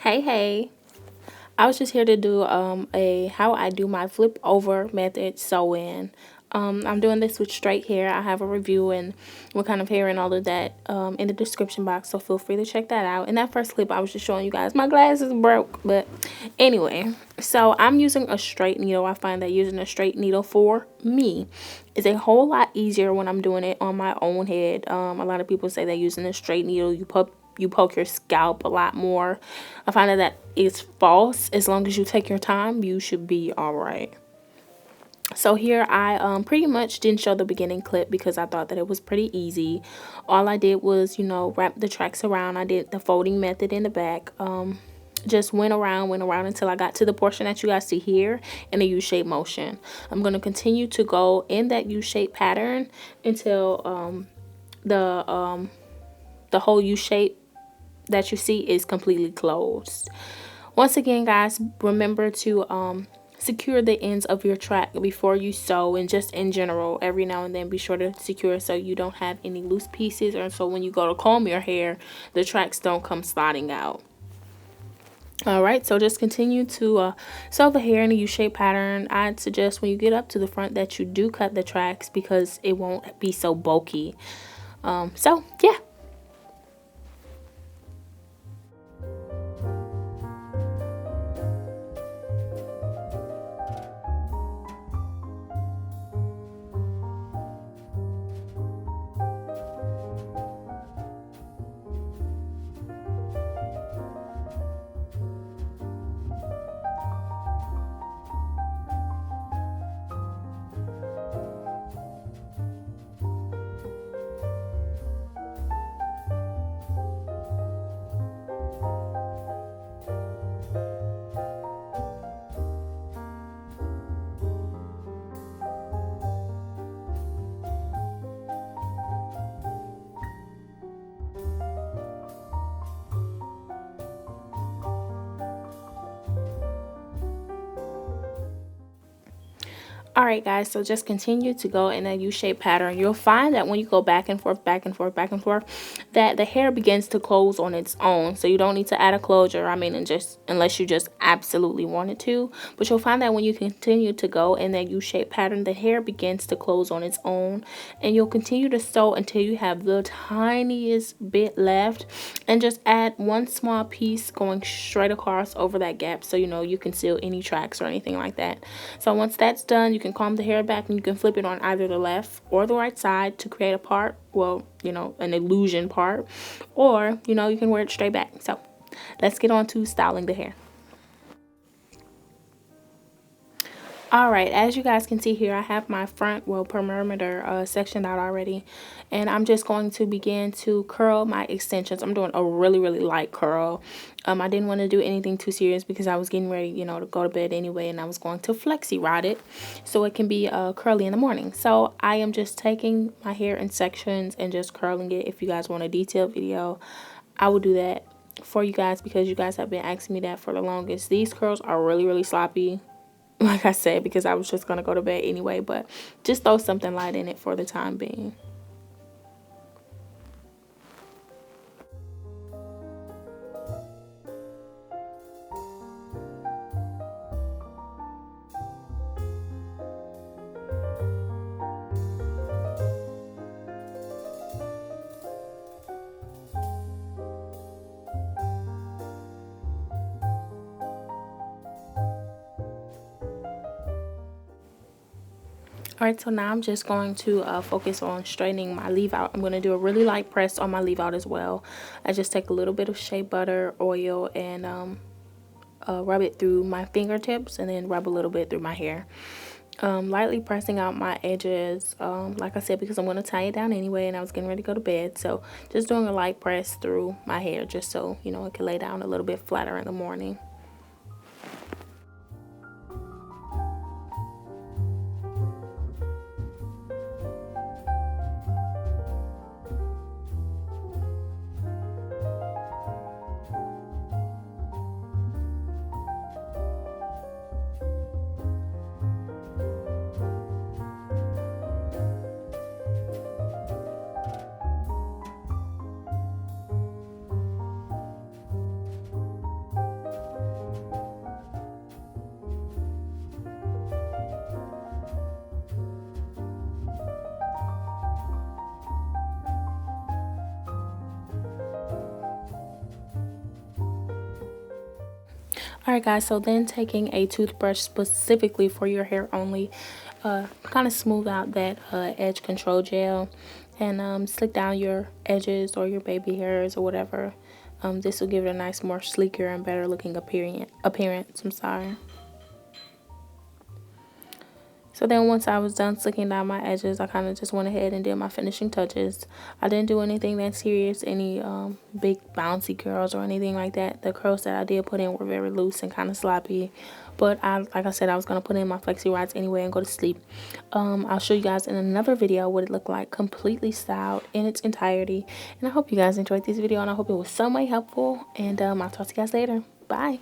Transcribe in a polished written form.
Hey, I was just here to do a how I do my flip over method sew-in. I'm doing this with straight hair. I have a review and what kind of hair and all of that in the description box, so feel free to check that out. In that first clip, I was just showing you guys my glasses broke, but anyway, so I'm using a straight needle. I find that using a straight needle for me is a whole lot easier when I'm doing it on my own head. A lot of people say that using a straight needle, you poke your scalp a lot more. I find that is false. As long as you take your time, you should be all right. So here I pretty much didn't show the beginning clip because I thought that it was pretty easy. All I did was, wrap the tracks around. I did the folding method in the back. Just went around until I got to the portion that you guys see here in a U-shaped motion. I'm going to continue to go in that U-shaped pattern until the whole U-shape that you see is completely closed. Once again, guys, remember to secure the ends of your track before you sew, and just in general, every now and then be sure to secure so you don't have any loose pieces, or so when you go to comb your hair, the tracks don't come sliding out. Alright, so just continue to sew the hair in a U-shaped pattern. I'd suggest when you get up to the front that you do cut the tracks because it won't be so bulky. So yeah. Alright guys, so just continue to go in a U-shaped pattern. You'll find that when you go back and forth, back and forth, back and forth, that the hair begins to close on its own. So you don't need to add a closure, unless you just absolutely wanted to. But you'll find that when you continue to go in that U-shaped pattern, the hair begins to close on its own. And you'll continue to sew until you have the tiniest bit left. And just add one small piece going straight across over that gap so you can seal any tracks or anything like that. So once that's done, you can comb the hair back and you can flip it on either the left or the right side to create a part, well, an illusion part, or you can wear it straight back. So let's get on to styling the hair. Alright, as you guys can see here, I have my front, perimeter sectioned out already. And I'm just going to begin to curl my extensions. I'm doing a really, really light curl. I didn't want to do anything too serious because I was getting ready, to go to bed anyway. And I was going to flexi rod it so it can be curly in the morning. So I am just taking my hair in sections and just curling it. If you guys want a detailed video, I will do that for you guys because you guys have been asking me that for the longest. These curls are really, really sloppy. Like I said, because I was just going to go to bed anyway, but just throw something light in it for the time being. Alright, so now I'm just going to focus on straightening my leave out. I'm going to do a really light press on my leave out as well. I just take a little bit of shea butter, oil, and rub it through my fingertips and then rub a little bit through my hair. Lightly pressing out my edges, like I said, because I'm going to tie it down anyway and I was getting ready to go to bed. So just doing a light press through my hair just so, it can lay down a little bit flatter in the morning. Alright guys, so then taking a toothbrush specifically for your hair only, kind of smooth out that edge control gel and slick down your edges or your baby hairs or whatever. This will give it a nice, more sleeker and better looking appearance. I'm sorry. So then once I was done slicking down my edges, I kind of just went ahead and did my finishing touches. I didn't do anything that serious, any big bouncy curls or anything like that. The curls that I did put in were very loose and kind of sloppy. But like I said, I was going to put in my flexi rods anyway and go to sleep. I'll show you guys in another video what it looked like completely styled in its entirety. And I hope you guys enjoyed this video, and I hope it was somewhat helpful. And I'll talk to you guys later. Bye.